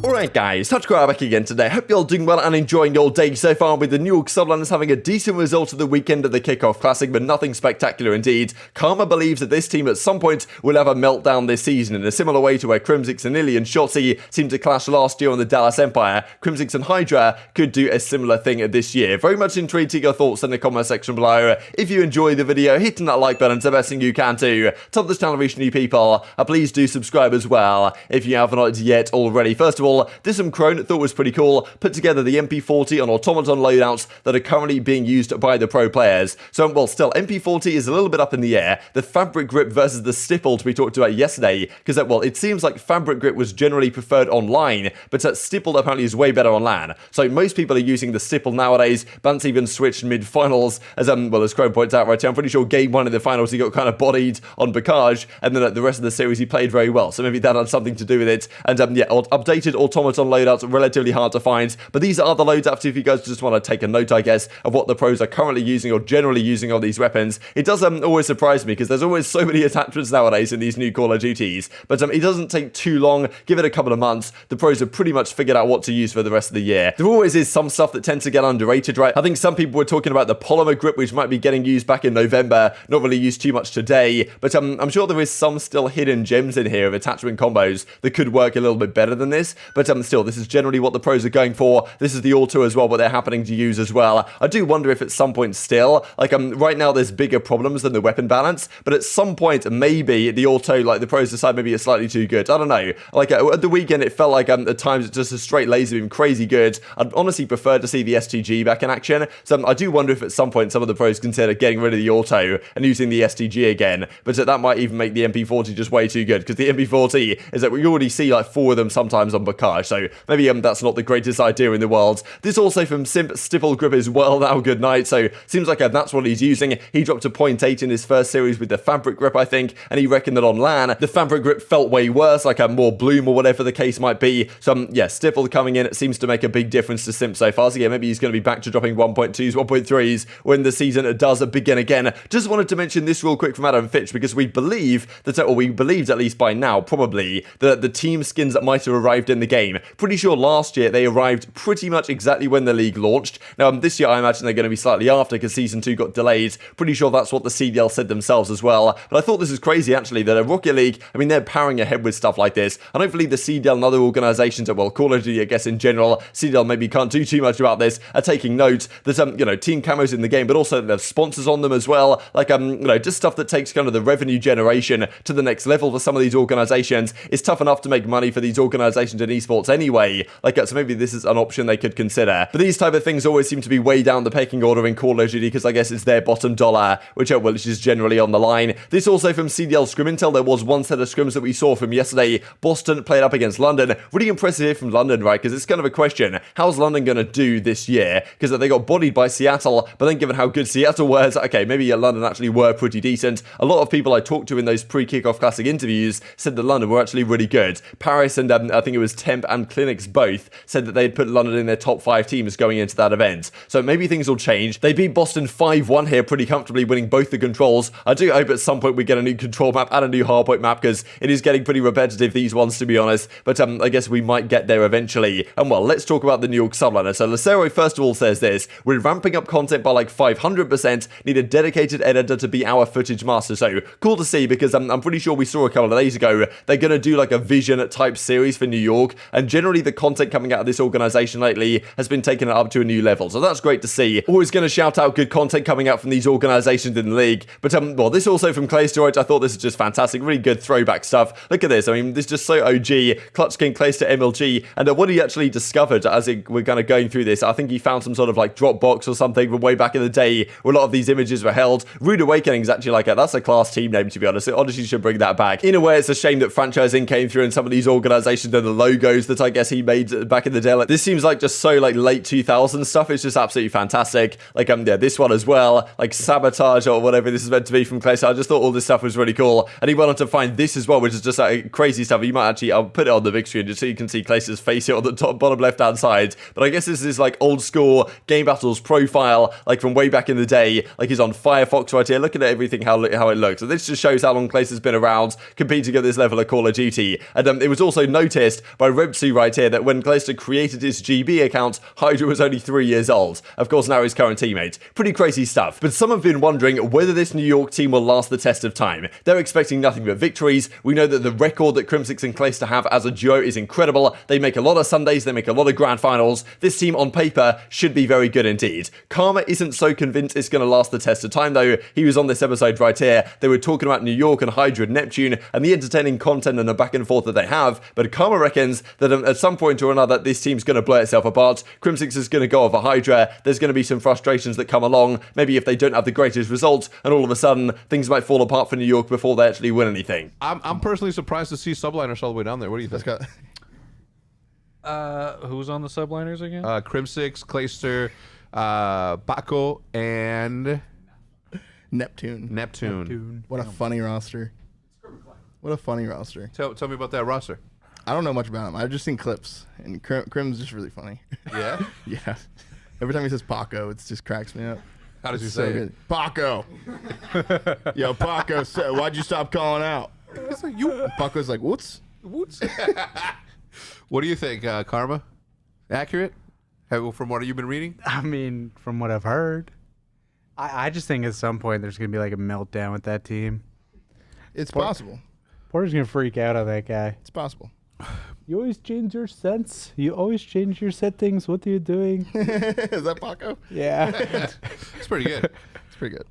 Alright guys, TacticalRab back again today. Hope you're all doing well and enjoying your day so far, with the New York subliners having a decent result of the weekend of the Kickoff Classic, but nothing spectacular indeed. Karma believes that this team at some point will have a meltdown this season in a similar way to where Crimsix and Illy and Shotzi seemed to clash last year on the Dallas Empire. Crimsix and HyDra could do a similar thing this year. Very much intrigued to your thoughts in the comment section below. If you enjoyed the video, hitting that like button is the best thing you can do. To help this channel reach new people, please do subscribe as well if you haven't yet already. First of all, Dism Crone thought was pretty cool, put together the MP40 on automaton loadouts that are currently being used by the pro players. So, well, still, MP40 is a little bit up in the air. The fabric grip versus the stipple to be talked about yesterday, because, well, it seems like fabric grip was generally preferred online, but stipple apparently is way better on LAN. So most people are using the stipple nowadays. Bance even switched mid-finals, as Crone points out right here. I'm pretty sure game 1 in the finals he got kind of bodied on Bacage, and then at the rest of the series he played very well. So maybe that had something to do with it. And yeah, updated automaton loadouts are relatively hard to find, but these are the loadouts if you guys just want to take a note, I guess, of what the pros are currently using or generally using on these weapons. It does always surprise me because there's always so many attachments nowadays in these new Call of Duties, but it doesn't take too long. Give it a couple of months, the pros have pretty much figured out what to use for the rest of the year. There always is some stuff that tends to get underrated, right? I think some people were talking about the polymer grip, which might be getting used back in November, not really used too much today, but I'm sure there is some still hidden gems in here of attachment combos that could work a little bit better than this, but still, this is generally what the pros are going for. This is the auto as well, what they're happening to use as well. I do wonder if at some point still, like right now there's bigger problems than the weapon balance, but at some point maybe the auto, like the pros decide maybe it's slightly too good. I don't know. Like at the weekend it felt like at times it's just a straight laser beam, crazy good. I'd honestly prefer to see the STG back in action. So I do wonder if at some point some of the pros consider getting rid of the auto and using the STG again, but that might even make the MP40 just way too good, because the MP40 is that we already see like 4 of them sometimes on Bacage, so maybe that's not the greatest idea in the world. This also from Simp, stipple grip as well now, good night. So seems like that's what he's using. He dropped to 0.8 in his first series with the fabric grip, I think, and he reckoned that on LAN the fabric grip felt way worse, like a more bloom or whatever the case might be. So yeah, stipple coming in, it seems to make a big difference to Simp so far. So yeah, maybe he's going to be back to dropping 1.2s, 1.3s when the season does begin again. Just wanted to mention this real quick from Adam Fitch, because we believe that, or we believed at least by now probably, that the team skins that might have arrived in the game. Pretty sure last year they arrived pretty much exactly when the league launched. Now this year I imagine they're going to be slightly after, because season 2 got delayed. Pretty sure that's what the CDL said themselves as well. But I thought this was crazy actually, that a Rocket League, I mean, they're powering ahead with stuff like this, and hopefully the CDL and other organizations, well, Call of Duty I guess in general, CDL maybe can't do too much about this, are taking note that you know, team camos in the game, but also there's sponsors on them as well, like you know, just stuff that takes kind of the revenue generation to the next level for some of these organizations. It's tough enough to make money for these organizations in esports anyway, like so maybe this is an option they could consider. But these type of things always seem to be way down the pecking order in Call of Duty, because I guess it's their bottom dollar, which is generally on the line. This also from CDL Scrim Intel. There was one set of scrims that we saw from yesterday. Boston played up against London. Really impressive here from London, right? Because it's kind of a question, how's London going to do this year? Because they got bodied by Seattle, but then given how good Seattle was, okay, maybe London actually were pretty decent. A lot of people I talked to in those pre-kickoff classic interviews said that London were actually really good. Paris and I think it was Temp and CleanX both said that they'd put London in their top 5 teams going into that event. So maybe things will change. They beat Boston 5-1 here pretty comfortably, winning both the controls. I do hope at some point we get a new control map and a new hardpoint map, because it is getting pretty repetitive, these ones, to be honest. But I guess we might get there eventually. And well, let's talk about the New York subliner. So Lucero first of all says this: we're ramping up content by like 500%, need a dedicated editor to be our footage master. So cool to see, because I'm pretty sure we saw a couple of days ago they're going to do like a vision type series for New York, and generally the content coming out of this organization lately has been taken up to a new level. So that's great to see. Always going to shout out good content coming out from these organizations in the league. But well, this also from Clayster, I thought this is just fantastic, really good throwback stuff. Look at this. I mean, this is just so OG. Clutch King Clayster MLG, and what he actually discovered as we're kind of going through this, I think he found some sort of like Dropbox or something from way back in the day where a lot of these images were held. Rude Awakening is actually like that's a class team name, to be honest. It honestly should bring that back. In a way, it's a shame that franchising came through in some of these organizations and the logos that I guess he made back in the day. Like, this seems like just so like late 2000s stuff. It's just absolutely fantastic. Like yeah, this one as well, like Sabotage or whatever this is meant to be from Clayster. I just thought all this stuff was really cool, and he went on to find this as well, which is just like crazy stuff. You might actually, I'll put it on the big screen just so you can see Clayster's face here on the top bottom left hand side. But I guess this is like old school Game Battles profile, like from way back in the day. Like he's on Firefox right here. Look at everything, how it looks. So this just shows how long Clayster's been around competing at this level of Call of Duty. And it was also noticed by by Rebsu right here that when Clayster created his GB account, HyDra was only 3 years old. Of course, now his current teammate. Pretty crazy stuff. But some have been wondering whether this New York team will last the test of time. They're expecting nothing but victories. We know that the record that Crimsix and Clayster have as a duo is incredible. They make a lot of Sundays, they make a lot of grand finals. This team on paper should be very good indeed. Karma isn't so convinced it's going to last the test of time though. He was on this episode right here. They were talking about New York and HyDra and Neptune and the entertaining content and the back and forth that they have, but Karma reckons that at some point or another this team's going to blow itself apart. Crimsix is going to go over HyDra. There's going to be some frustrations that come along, maybe if they don't have the greatest results, and all of a sudden things might fall apart for New York before they actually win anything. I'm personally surprised to see subliners all the way down there. What do you think? Who's on the subliners again? Crimsix, Clayster, Baco, and Neptune. What a funny roster. What a funny roster. Tell me about that roster. I don't know much about him. I've just seen clips, and Crim's just really funny. Yeah? Yeah. Every time he says Paco, it just cracks me up. How does he say it? Paco. Yo, Paco, why'd you stop calling out? Paco's like, whoops. What do you think, Karma? Accurate? From what you've been reading? I mean, from what I've heard, I just think at some point there's going to be like a meltdown with that team. It's possible. Porter's going to freak out on that guy. It's possible. You always change your sets. You always change your settings. What are you doing? Is that Paco? Yeah. It's pretty good. It's pretty good.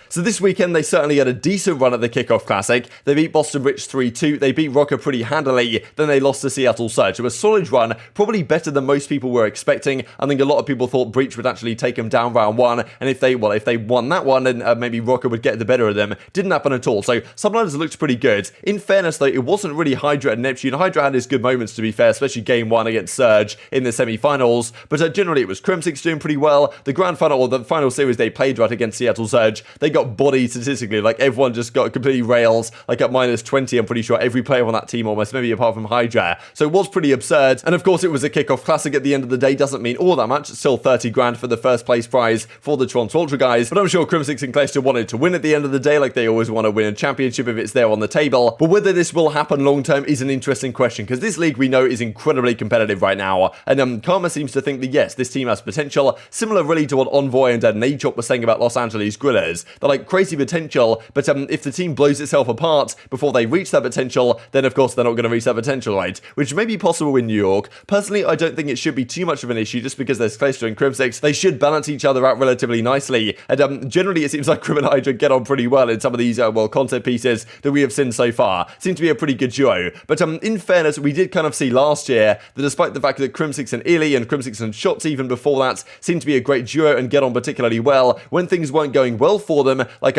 So this weekend they certainly had a decent run at the Kickoff Classic. They beat Boston Rich 3-2, they beat Rokkr pretty handily, then they lost to Seattle Surge. It was a solid run, probably better than most people were expecting. I think a lot of people thought Breach would actually take them down round one, and if they won that one, then maybe Rokkr would get the better of them. Didn't happen at all, so sometimes it looked pretty good. In fairness though, it wasn't really HyDra and Neptune. HyDra had his good moments to be fair, especially game 1 against Surge in the semi-finals, but generally it was Crimsix doing pretty well. The grand final, or the final series they played right against Seattle Surge, they got bodied statistically. Like everyone just got completely rails, like at -20. I'm pretty sure every player on that team almost, maybe apart from HyDra. So it was pretty absurd. And of course it was a Kickoff Classic at the end of the day. Doesn't mean all that much. It's still 30 grand for the first place prize for the Toronto Ultra guys. But I'm sure Crimsix and Clayster wanted to win at the end of the day, like they always want to win a championship if it's there on the table. But whether this will happen long term is an interesting question, because this league we know is incredibly competitive right now. And Karma seems to think that yes, this team has potential. Similar really to what Envoy and Nadechop were saying about Los Angeles Guerrillas. They're like crazy potential, but if the team blows itself apart before they reach that potential, then of course they're not going to reach that potential, right? Which may be possible in New York. Personally, I don't think it should be too much of an issue just because there's Clayster and Crimsix. They should balance each other out relatively nicely. And generally it seems like Crim and HyDra get on pretty well in some of these content pieces that we have seen so far. Seems to be a pretty good duo. But in fairness, we did kind of see last year that despite the fact that Crimsix and Illy and Crimsix and Shots even before that seemed to be a great duo and get on particularly well, when things weren't going well for them, like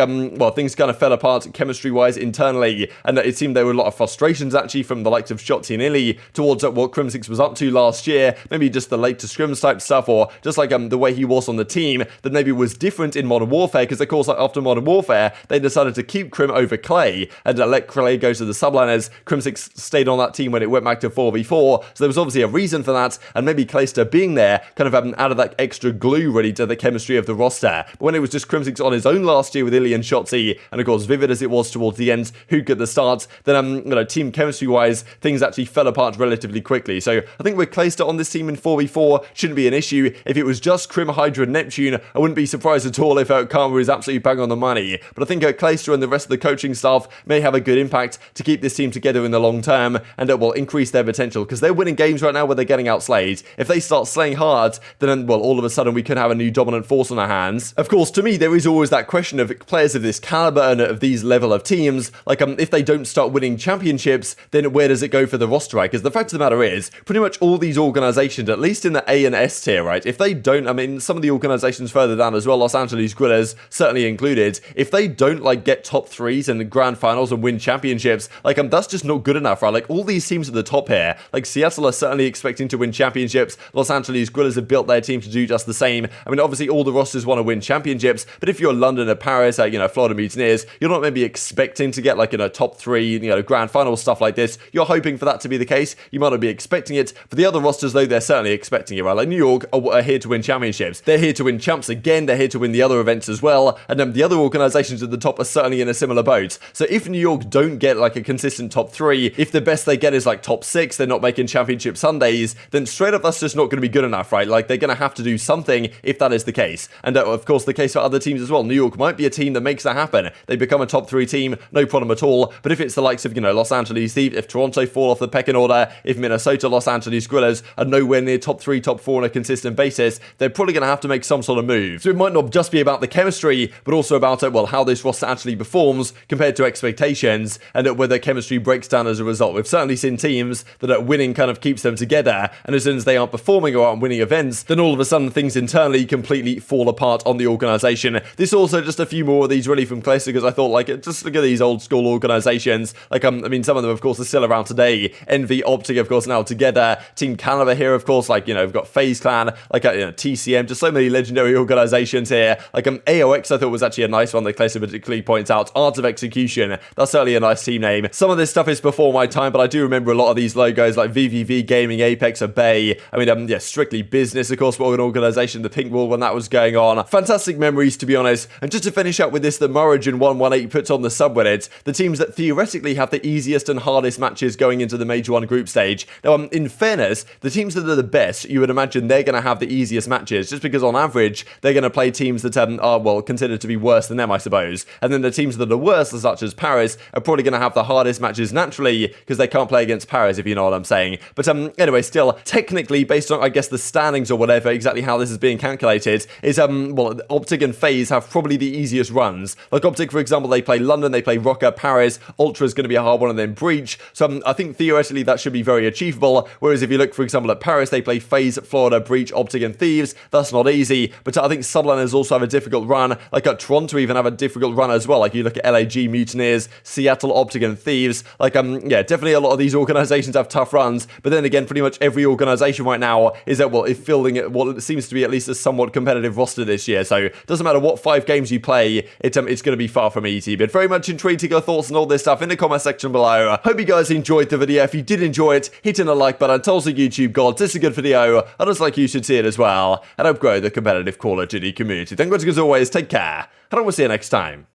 things kind of fell apart chemistry-wise internally, and it seemed there were a lot of frustrations actually from the likes of Shotzi and Illy towards what Crimsix was up to last year, maybe just the late to scrims type stuff, or just like the way he was on the team, that maybe was different in Modern Warfare, because of course after Modern Warfare, they decided to keep Crim over Clay, and let Clay go to the subliners. Crimsix stayed on that team when it went back to 4v4, so there was obviously a reason for that, and maybe Clayster being there kind of added that extra glue really to the chemistry of the roster. But when it was just Crimsix on his own last year with Illy and Shotzi, and of course vivid as it was towards the end, Huke at the start, then team chemistry wise things actually fell apart relatively quickly. So I think with Clayster on this team in 4v4 shouldn't be an issue. If it was just Crim, HyDra and Neptune, I wouldn't be surprised at all if Karma is absolutely bang on the money. But I think Clayster and the rest of the coaching staff may have a good impact to keep this team together in the long term, and it will increase their potential, because they're winning games right now where they're getting outslayed. If they start slaying hard, then all of a sudden we could have a new dominant force on our hands. Of course, to me there is always that question of players of this caliber and of these level of teams, like if they don't start winning championships, then where does it go for the roster, right? Because the fact of the matter is, pretty much all these organizations, at least in the A and S tier, right, if they don't, I mean, some of the organizations further down as well, Los Angeles Guerrillas certainly included, if they don't get top 3s in the grand finals and win championships, that's just not good enough, right? Like all these teams at the top here, like Seattle are certainly expecting to win championships, Los Angeles Guerrillas have built their team to do just the same. I mean, obviously all the rosters want to win championships, championships, but if you're London or Paris, Florida Mutineers, you're not maybe expecting to get like, top 3, grand final stuff like this. You're hoping for that to be the case. You might not be expecting it. For the other rosters, though, they're certainly expecting it, right? Like New York are here to win championships. They're here to win champs again. They're here to win the other events as well. And the other organizations at the top are certainly in a similar boat. So if New York don't get like a consistent top 3, if the best they get is like top 6, they're not making championship Sundays, then straight up that's just not going to be good enough, right? Like they're going to have to do something if that is the case. And of course the case for other teams as well. New York might be a team that makes that happen. They become a top 3 team, no problem at all. But if it's the likes of, Los Angeles Thieves, if Toronto fall off the pecking order, if Minnesota, Los Angeles Guerrillas are nowhere near top 3, top 4 on a consistent basis, they're probably going to have to make some sort of move. So it might not just be about the chemistry, but also about how this roster actually performs compared to expectations, and whether chemistry breaks down as a result. We've certainly seen teams that are winning kind of keeps them together, and as soon as they aren't performing or aren't winning events, then all of a sudden things internally completely fall apart on the organization. This also just a few more of these really from Clayster, because I thought just look at these old school organizations. Some of them of course are still around today. Envy, OpTic of course now together. Team Caliber here of course, we've got FaZe Clan, TCM, just so many legendary organizations here. AOX I thought was actually a nice one that Clayster particularly points out. Art of Execution, that's certainly a nice team name. Some of this stuff is before my time, but I do remember a lot of these logos like VVV Gaming, Apex, aBeZy. Strictly Business, of course, what an organization, the Pink Wall when that was going on. Fantastic memories, to be honest. And just to finish up with this, the Murrigin 118 puts on the subreddit, the teams that theoretically have the easiest and hardest matches going into the Major 1 group stage. Now, in fairness, the teams that are the best, you would imagine they're going to have the easiest matches, just because on average, they're going to play teams that are, considered to be worse than them, I suppose. And then the teams that are worse, such as Paris, are probably going to have the hardest matches naturally, because they can't play against Paris, if you know what I'm saying. But anyway, still, technically, based on, I guess, the standings or whatever, exactly how this is being calculated, is, OpTic and FaZe have probably the easiest runs. Like OpTic, for example, they play London, they play Rokkr, Paris, Ultra is going to be a hard one, and then Breach. So I think theoretically that should be very achievable. Whereas if you look, for example, at Paris, they play FaZe, Florida, Breach, OpTic, and Thieves. That's not easy. But I think Subliners also have a difficult run. Toronto even have a difficult run as well. You look at LAG, Mutineers, Seattle, OpTic, and Thieves. Definitely a lot of these organizations have tough runs. But then again, pretty much every organization right now is filling what seems to be at least a somewhat competitive roster this year. So it doesn't matter what 5 games you play, it's going to be far from easy. But very much intrigued to your thoughts on all this stuff in the comment section below. Hope you guys enjoyed the video. If you did enjoy it, hit in a like button. Tell us the YouTube gods this is a good video. I just like you should see it as well. And help grow the competitive Call of Duty community. Thank you guys as always. Take care. And I will see you next time.